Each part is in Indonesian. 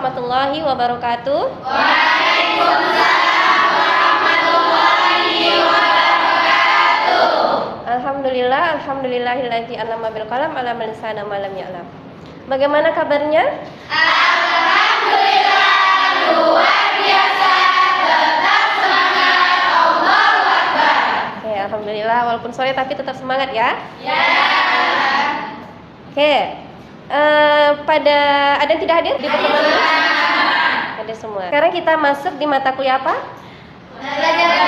warahmatullahi wabarakatuh. Waalaikumsalam warahmatullahi wabarakatuh. Alhamdulillah, alhamdulillahilladzi 'allama bil qalam 'allama lisana ma lam ya'lam. Bagaimana kabarnya? Alhamdulillah, luar biasa, tetap semangat, Allahu Akbar. Oke, alhamdulillah walaupun sore tapi tetap semangat ya. Ya. Oke. Pada ada yang tidak hadir di pertemuan ini? Ada semua. Sekarang kita masuk di mata kuliah apa? Pembelajaran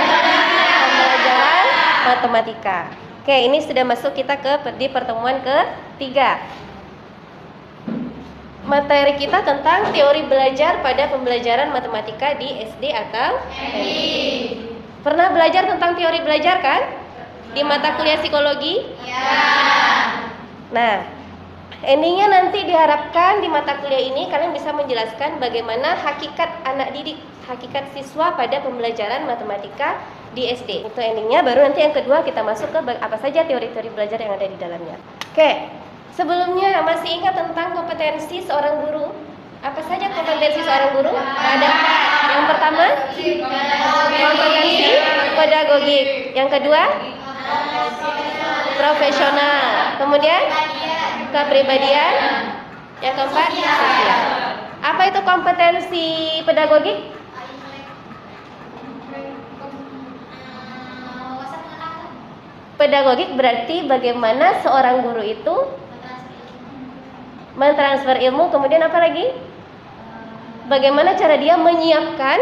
matematika. Oke, ini sudah masuk kita di pertemuan ketiga. Materi kita tentang teori belajar pada pembelajaran matematika di SD atau MI. Pernah belajar tentang teori belajar kan? Di mata kuliah psikologi? Ya. Nah, endingnya nanti diharapkan di mata kuliah ini kalian bisa menjelaskan bagaimana hakikat anak didik, hakikat siswa pada pembelajaran matematika di SD. Itu endingnya, baru nanti yang kedua kita masuk ke apa saja teori-teori belajar yang ada di dalamnya. Oke, sebelumnya masih ingat tentang kompetensi seorang guru? Apa saja kompetensi seorang guru? Ada empat. Yang pertama, kompetensi pedagogik. Yang kedua, profesional. Kemudian, kepribadian. Yang keempat, sosial. Apa itu kompetensi pedagogik? Pedagogik berarti bagaimana seorang guru itu mentransfer ilmu, kemudian apa lagi? Bagaimana cara dia menyiapkan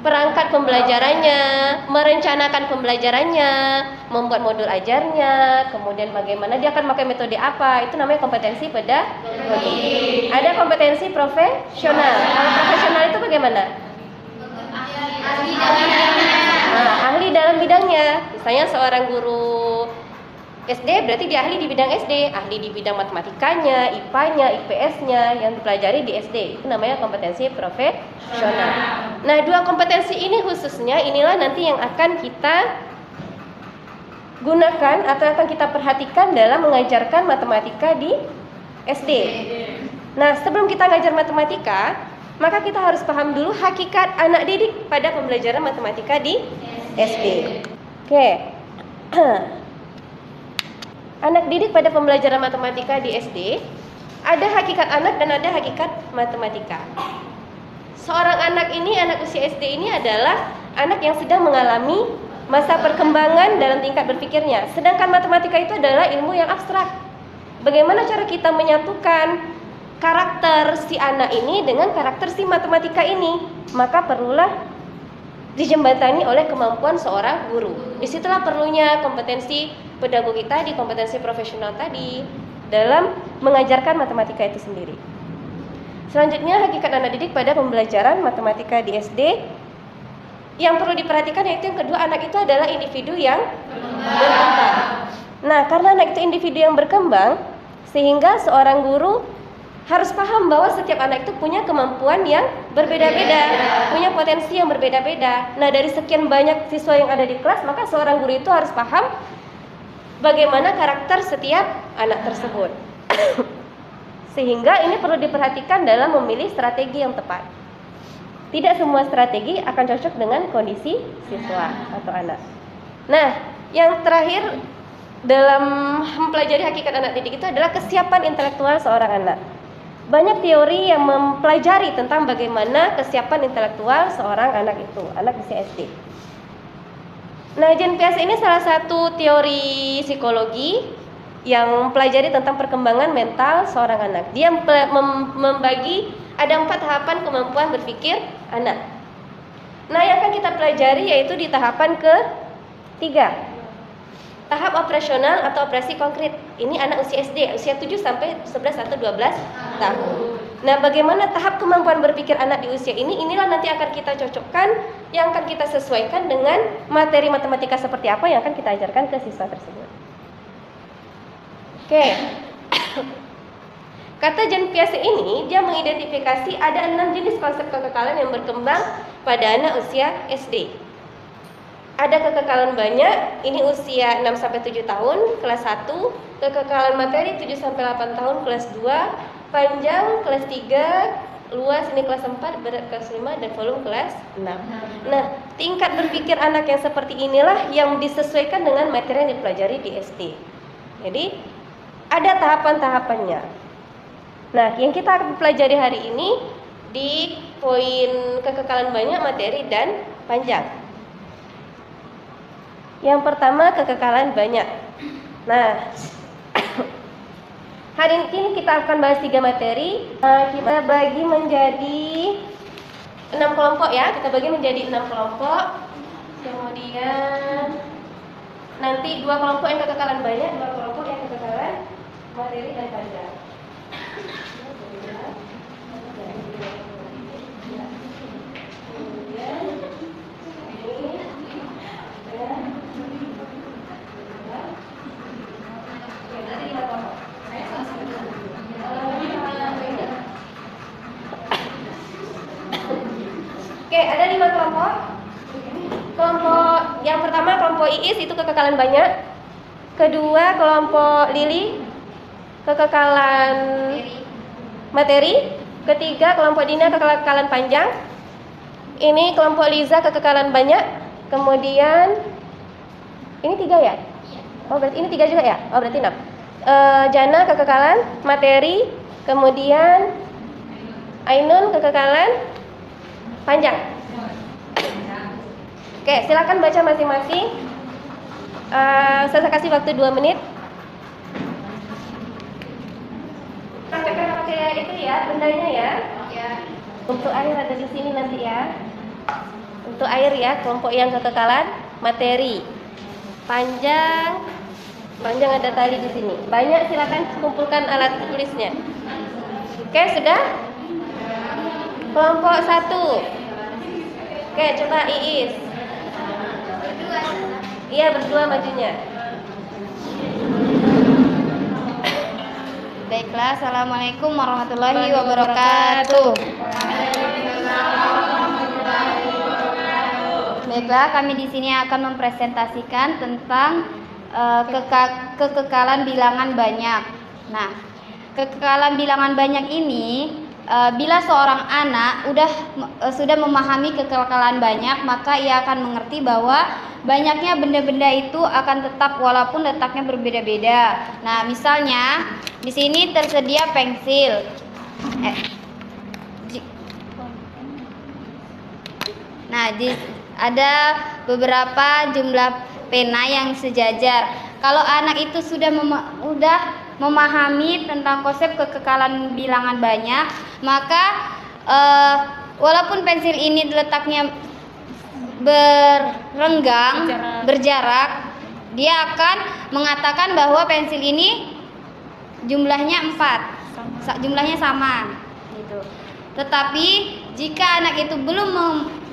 perangkat pembelajarannya, merencanakan pembelajarannya, membuat modul ajarnya, kemudian bagaimana dia akan pakai metode apa, itu namanya kompetensi pedagogik. Ada kompetensi profesional. Kalau profesional itu bagaimana? Ahli dalam bidangnya. Misalnya seorang guru SD berarti dia ahli di bidang SD, ahli di bidang matematikanya, IPA-nya, IPS-nya yang dipelajari di SD. Itu namanya kompetensi profesional. Nah, dua kompetensi ini khususnya inilah nanti yang akan kita gunakan atau akan kita perhatikan dalam mengajarkan matematika di SD. Nah, sebelum kita ngajar matematika, maka kita harus paham dulu hakikat anak didik pada pembelajaran matematika di SD. Oke. Anak didik pada pembelajaran matematika di SD, ada hakikat anak dan ada hakikat matematika. Seorang anak ini, anak usia SD ini adalah anak yang sedang mengalami masa perkembangan dalam tingkat berpikirnya. Sedangkan matematika itu adalah ilmu yang abstrak. Bagaimana cara kita menyatukan karakter si anak ini dengan karakter si matematika ini? Maka perlulah dijembatani oleh kemampuan seorang guru. Disitulah perlunya kompetensi pedagogik tadi, kompetensi profesional tadi dalam mengajarkan matematika itu sendiri. Selanjutnya, hakikat anak didik pada pembelajaran matematika di SD yang perlu diperhatikan yaitu yang kedua, anak itu adalah individu yang berkembang. Nah, karena anak itu individu yang berkembang, sehingga seorang guru harus paham bahwa setiap anak itu punya kemampuan yang berbeda-beda, punya potensi yang berbeda-beda. Nah, dari sekian banyak siswa yang ada di kelas, maka seorang guru itu harus paham bagaimana karakter setiap anak tersebut. Sehingga ini perlu diperhatikan dalam memilih strategi yang tepat. Tidak semua strategi akan cocok dengan kondisi siswa atau anak. Nah, yang terakhir dalam mempelajari hakikat anak didik itu adalah kesiapan intelektual seorang anak. Banyak teori yang mempelajari tentang bagaimana kesiapan intelektual seorang anak itu, anak usia SD. Nah, JNPS ini salah satu teori psikologi yang mempelajari tentang perkembangan mental seorang anak. Dia membagi ada 4 tahapan kemampuan berpikir anak. Nah, yang akan kita pelajari yaitu di tahapan ke-3. Tahap operasional atau operasi konkret. Ini anak usia SD, usia 7 sampai 11 atau 12 tahun. Nah, bagaimana tahap kemampuan berpikir anak di usia ini? Inilah nanti akan kita cocokkan, yang akan kita sesuaikan dengan materi matematika seperti apa yang akan kita ajarkan ke siswa tersebut. Oke. Kata JNPS ini, dia mengidentifikasi ada 6 jenis konsep kekekalan yang berkembang pada anak usia SD. Ada kekekalan banyak, ini usia 6-7 tahun, kelas 1, kekekalan materi 7-8 tahun, kelas 2, panjang, kelas 3, luas ini kelas 4, berat kelas 5, dan volume kelas 6. Nah, tingkat berpikir anak yang seperti inilah yang disesuaikan dengan materi yang dipelajari di SD. Jadi, ada tahapan-tahapannya. Nah, yang kita akan pelajari hari ini di poin kekekalan banyak, materi, dan panjang. Yang pertama, kekekalan banyak. Nah, hari ini kita akan bahas 3 materi. Kita bagi menjadi 6 kelompok ya. Kita bagi menjadi 6 kelompok. Kemudian nanti 2 kelompok yang kekekalan banyak, 2 kelompok yang kekekalan materi dan panjang. Oke, ada 5 kelompok. Kelompok yang pertama kelompok Iis itu kekekalan banyak. Kedua kelompok Lili kekekalan materi. Ketiga kelompok Dina kekekalan panjang. Ini kelompok Liza kekekalan banyak. Kemudian ini 3 ya? Oh berarti ini 3 juga ya? Oh berarti 6. Jana kekekalan materi. Kemudian Ainun kekekalan panjang. Oke, silakan baca masing-masing. Saya kasih waktu 2 menit. Pakai itu ya, bendanya ya. Untuk air ada di sini nanti ya. Untuk air ya, kelompok yang kekekalan materi. Panjang ada tali di sini. Banyak, silakan kumpulkan alat tulisnya. Oke, sudah? Kelompok 1. Oke, coba Iis. Iya, berdua majunya. Baiklah, assalamualaikum warahmatullahi wabarakatuh. Baiklah, kami di sini akan mempresentasikan tentang kekekalan bilangan banyak. Nah, kekekalan bilangan banyak ini, bila seorang anak sudah memahami kekekalan banyak, maka ia akan mengerti bahwa banyaknya benda-benda itu akan tetap walaupun letaknya berbeda-beda. Nah, misalnya di sini tersedia pensil. Ada beberapa jumlah pena yang sejajar. Kalau anak itu sudah memahami tentang konsep kekekalan bilangan banyak, maka walaupun pensil ini letaknya berjarak, dia akan mengatakan bahwa pensil ini jumlahnya 4, jumlahnya sama gitu. Tetapi jika anak itu belum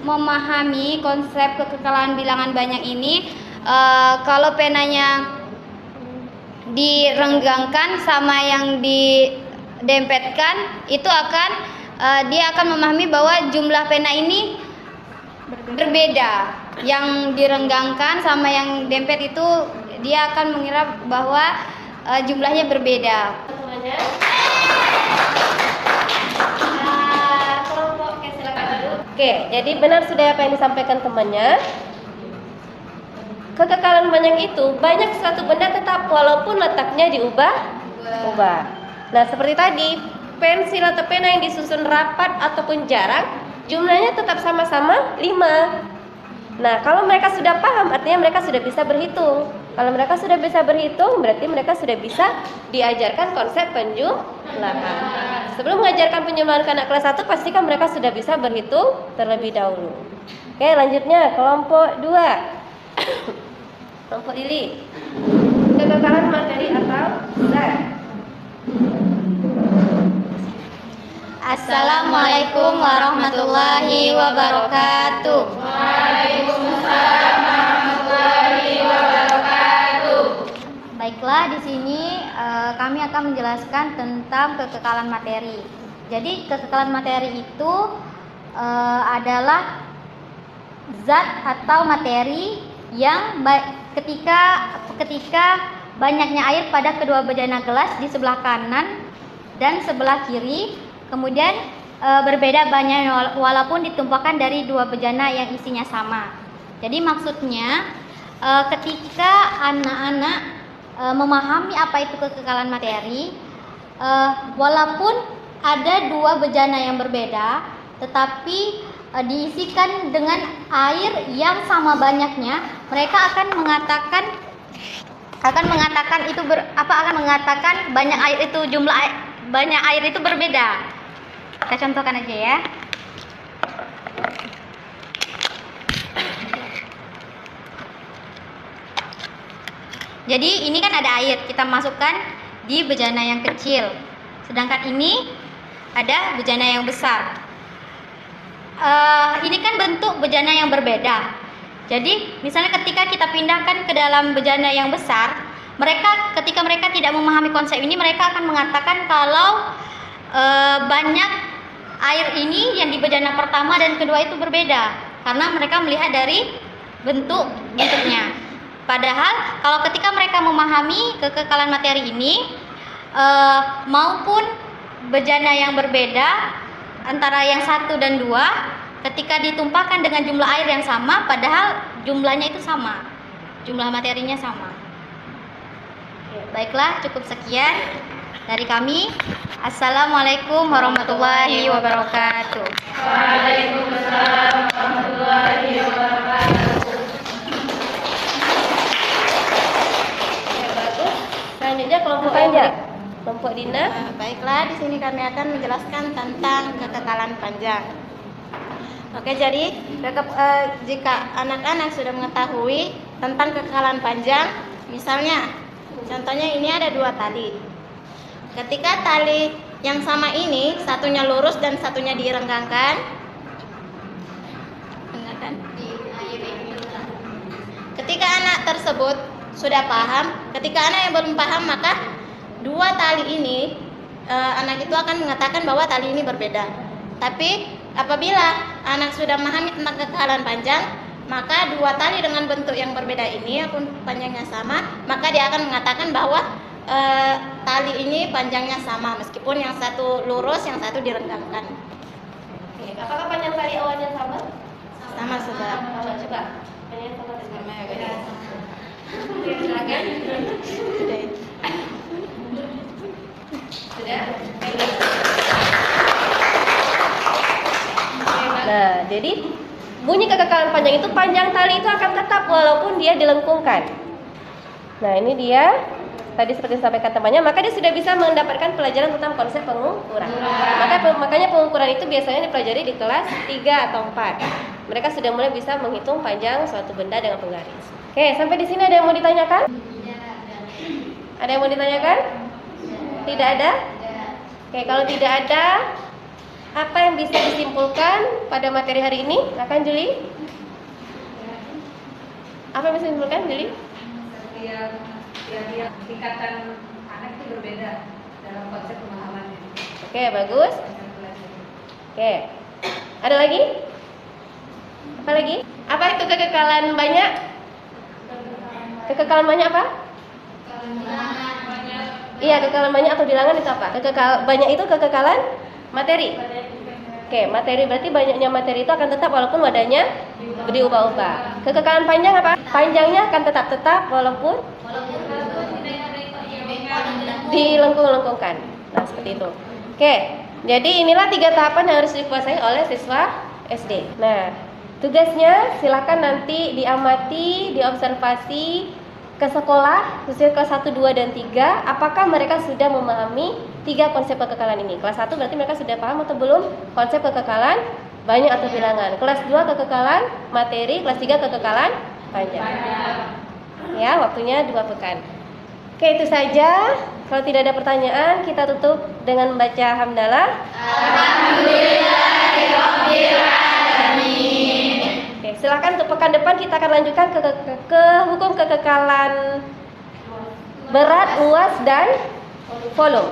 memahami konsep kekekalan bilangan banyak ini, kalau penanya direnggangkan sama yang didempetkan, itu dia akan memahami bahwa jumlah pena ini berbeda. Yang direnggangkan sama yang dempet itu dia akan mengira bahwa jumlahnya berbeda. Semuanya. Kelompok silakan dulu. Oke, jadi benar sudah apa yang disampaikan temannya. Kekekalan banyak itu banyak suatu benda tetap walaupun letaknya diubah. Nah, seperti tadi, pensil atau pena yang disusun rapat ataupun jarang, jumlahnya tetap sama-sama 5. Nah, kalau mereka sudah paham, artinya mereka sudah bisa berhitung. Kalau mereka sudah bisa berhitung, berarti mereka sudah bisa diajarkan konsep penjumlahan. Sebelum mengajarkan penjumlahan ke anak kelas 1, pastikan mereka sudah bisa berhitung terlebih dahulu. Oke, lanjutnya kelompok 2. Kelompok Lili. Kekekalan materi atau zat. Assalamualaikum warahmatullahi wabarakatuh. Waalaikumsalam warahmatullahi wabarakatuh. Baiklah, di sini kami akan menjelaskan tentang kekekalan materi. Jadi kekekalan materi itu adalah zat atau materi yang ketika banyaknya air pada kedua bejana gelas di sebelah kanan dan sebelah kiri, kemudian berbeda banyak walaupun ditumpahkan dari dua bejana yang isinya sama. Jadi maksudnya ketika anak-anak memahami apa itu kekekalan materi, walaupun ada dua bejana yang berbeda, tetapi diisikan dengan air yang sama banyaknya, mereka akan mengatakan banyak air itu banyak air itu berbeda. Kita contohkan aja ya. Jadi ini kan ada air, kita masukkan di bejana yang kecil. Sedangkan ini ada bejana yang besar. Ini kan bentuk bejana yang berbeda. Jadi misalnya ketika kita pindahkan ke dalam bejana yang besar, ketika mereka tidak memahami konsep ini, mereka akan mengatakan kalau banyak air ini yang di bejana pertama dan kedua itu berbeda, karena mereka melihat dari bentuknya. Padahal kalau ketika mereka memahami kekekalan materi ini maupun bejana yang berbeda antara yang 1 dan 2, ketika ditumpahkan dengan jumlah air yang sama, padahal jumlahnya itu sama, jumlah materinya sama. Baiklah, cukup sekian dari kami. Assalamualaikum warahmatullahi wabarakatuh. Waalaikumsalam warahmatullahi wabarakatuh. Bagus. Selanjutnya kelompok panjang. Kelompok Dina. Baiklah, di sini kami akan menjelaskan tentang kekekalan panjang. Oke, jadi jika anak-anak sudah mengetahui tentang kekekalan panjang, misalnya, contohnya ini ada 2 tali. Ketika tali yang sama ini, satunya lurus dan satunya direnggangkan, ketika anak tersebut sudah paham, ketika anak yang belum paham, maka 2 tali ini anak itu akan mengatakan bahwa tali ini berbeda. Tapi apabila anak sudah memahami tentang kekekalan panjang, maka 2 tali dengan bentuk yang berbeda ini, pun panjangnya sama, maka dia akan mengatakan bahwa tali ini panjangnya sama, meskipun yang satu lurus, yang satu direnggangkan. Oke, apakah panjang tali awalnya sama? Sama sudah. Coba. Panjangnya sama Sama ya, Oke, silakan. Sudah? Nah, jadi bunyi kekekalan panjang itu, panjang tali itu akan tetap walaupun dia dilengkungkan. Nah, ini dia tadi seperti disampaikan temannya, maka dia sudah bisa mendapatkan pelajaran tentang konsep pengukuran. Makanya pengukuran itu biasanya dipelajari di kelas 3 atau 4. Mereka sudah mulai bisa menghitung panjang suatu benda dengan penggaris. Oke, sampai di sini ada yang mau ditanyakan? Ada yang mau ditanyakan? Tidak ada? Oke, kalau tidak ada, apa yang bisa disimpulkan pada materi hari ini? Silakan Juli. Apa yang bisa disimpulkan, Juli? Setiap tingkatan anak itu berbeda dalam konsep pemahamannya. Oke, bagus. Oke, ada lagi? Apa lagi? Apa itu kekekalan banyak? Kekekalan banyak apa? Iya, kekekalan banyak atau bilangan itu apa? Banyak itu kekekalan materi. Oke, materi berarti banyaknya materi itu akan tetap walaupun wadahnya berubah-ubah. Kekekalan panjang apa? Panjangnya akan tetap walaupun dilengkung-lengkungkan. Nah, seperti itu. Oke, jadi inilah 3 tahapan yang harus dikuasai oleh siswa SD. Nah, tugasnya silakan nanti diamati, diobservasi ke sekolah, khususnya kelas 1, 2, dan 3, apakah mereka sudah memahami 3 konsep kekekalan ini. Kelas 1 berarti mereka sudah paham atau belum konsep kekekalan banyak atau bilangan. Kelas 2 kekekalan materi, kelas 3 kekekalan panjang. Ya, waktunya 2 pekan. Oke, itu saja. Kalau tidak ada pertanyaan, kita tutup dengan membaca hamdalah. Alhamdulillahirabbil alamin. Oke, silakan untuk pekan depan kita akan lanjutkan ke hukum kekekalan berat, luas, dan volume.